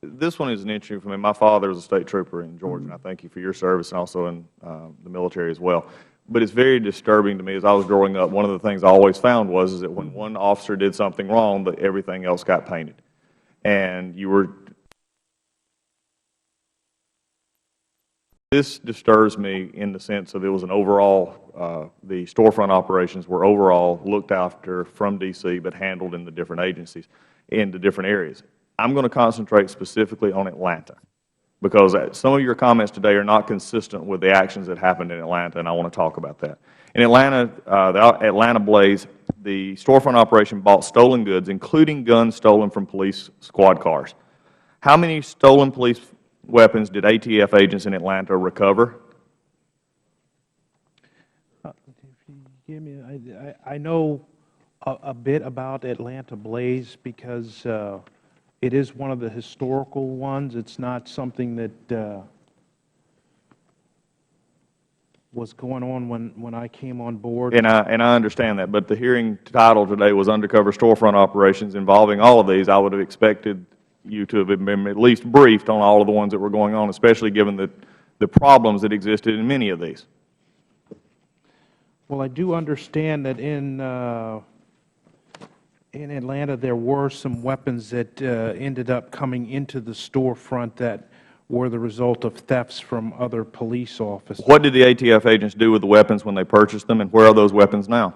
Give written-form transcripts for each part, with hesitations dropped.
This one is an interesting for me. My father was a state trooper in Georgia, and I thank you for your service and also in the military as well. But it's very disturbing to me as I was growing up. One of the things I always found was that when one officer did something wrong, that everything else got painted. And this disturbs me in the sense of it was an overall, the storefront operations were overall looked after from D.C. but handled in the different agencies, in the different areas. I'm going to concentrate specifically on Atlanta because some of your comments today are not consistent with the actions that happened in Atlanta, and I want to talk about that. In Atlanta, the Atlanta Blaze, the storefront operation bought stolen goods, including guns stolen from police squad cars. How many stolen police weapons did ATF agents in Atlanta recover? I know a bit about Atlanta Blaze because it is one of the historical ones. It's not something that was going on when I came on board. And I understand that, but the hearing title today was Undercover Storefront Operations involving all of these. I would have expected you to have been at least briefed on all of the ones that were going on, especially given the problems that existed in many of these. Well, I do understand that in Atlanta there were some weapons that ended up coming into the storefront that were the result of thefts from other police officers. What did the ATF agents do with the weapons when they purchased them, and where are those weapons now?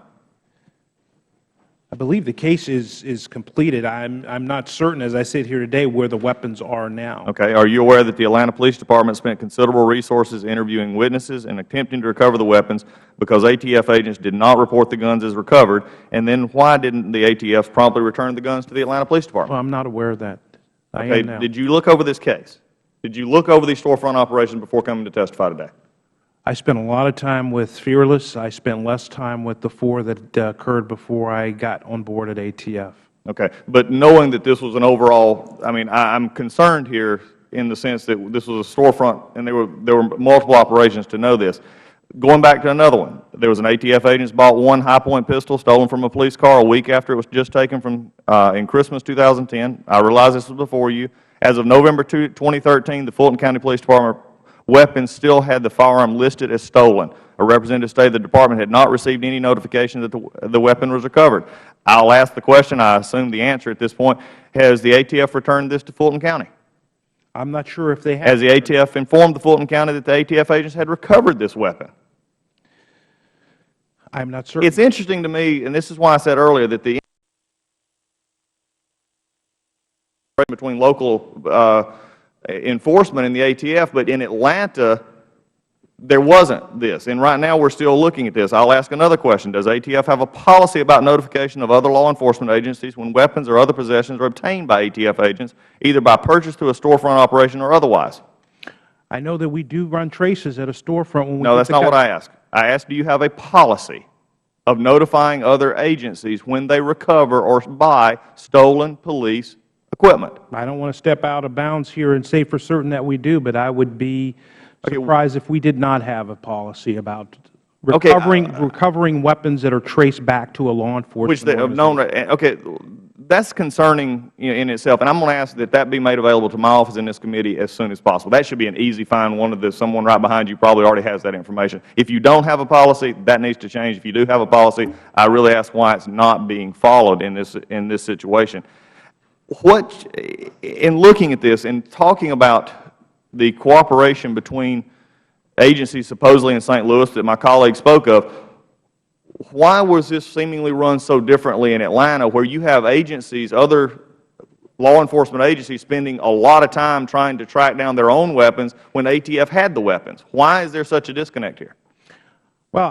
I believe the case is completed. I'm not certain, as I sit here today, where the weapons are now. Okay. Are you aware that the Atlanta Police Department spent considerable resources interviewing witnesses and attempting to recover the weapons because ATF agents did not report the guns as recovered? And then why didn't the ATF promptly return the guns to the Atlanta Police Department? Well, I'm not aware of that. I am now. Did you look over this case? Did you look over these storefront operations before coming to testify today? I spent a lot of time with Fearless. I spent less time with the four that occurred before I got on board at ATF. Okay. But knowing that this was an overall, I mean, I'm concerned here in the sense that this was a storefront and there were multiple operations to know this. Going back to another one, there was an ATF agent bought one high-point pistol stolen from a police car a week after it was just taken from in Christmas 2010. I realize this was before you. As of November 2013, the Fulton County Police Department weapons still had the firearm listed as stolen. A representative stated the department had not received any notification that the weapon was recovered. I'll ask the question. I assume the answer at this point. Has the ATF returned this to Fulton County? I'm not sure if they have. Has the ATF informed the Fulton County that the ATF agents had recovered this weapon? I'm not certain. It's interesting to me, and this is why I said earlier that the between local enforcement and the ATF, but in Atlanta, there wasn't this. And right now, we're still looking at this. I'll ask another question. Does ATF have a policy about notification of other law enforcement agencies when weapons or other possessions are obtained by ATF agents, either by purchase through a storefront operation or otherwise? I know that we do run traces at a storefront when we No, that's not what I asked. I asked, do you have a policy of notifying other agencies when they recover or buy stolen police equipment? I don't want to step out of bounds here and say for certain that we do, but I would be surprised if we did not have a policy about recovering weapons that are traced back to a law enforcement which they have known. Okay, that's concerning in itself, and I'm going to ask that that be made available to my office in this committee as soon as possible. That should be an easy find. Someone right behind you probably already has that information. If you don't have a policy, that needs to change. If you do have a policy, I really ask why it's not being followed in this situation. In looking at this and talking about the cooperation between agencies supposedly in St. Louis that my colleague spoke of, why was this seemingly run so differently in Atlanta where you have agencies, other law enforcement agencies spending a lot of time trying to track down their own weapons when ATF had the weapons? Why is there such a disconnect here? Well,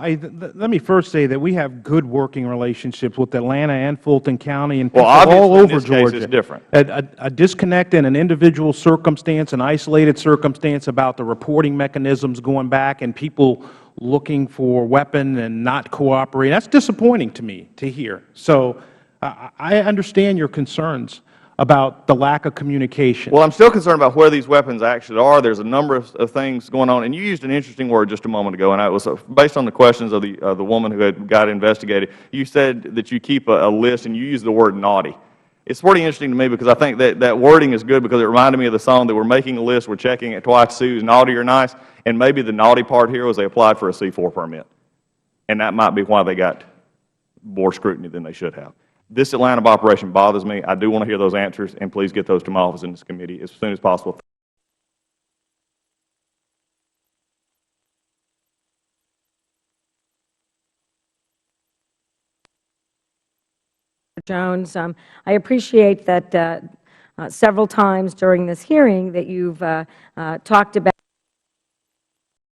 let me first say that we have good working relationships with Atlanta and Fulton County and people all over Georgia. Case is different. A disconnect in an individual circumstance, an isolated circumstance about the reporting mechanisms going back and people looking for a weapon and not cooperating, that's disappointing to me to hear. So I understand your concerns about the lack of communication. Well, I'm still concerned about where these weapons actually are. There's a number of things going on, and you used an interesting word just a moment ago, and it was based on the questions of the woman who got investigated. You said that you keep a list, and you used the word naughty. It's pretty interesting to me because I think that wording is good because it reminded me of the song that we're making a list, we're checking it twice to see who's naughty or nice, and maybe the naughty part here was they applied for a C4 permit. And that might be why they got more scrutiny than they should have. This Atlanta operation bothers me. I do want to hear those answers, and please get those to my office in this committee as soon as possible. Jones. I appreciate that several times during this hearing that you've talked about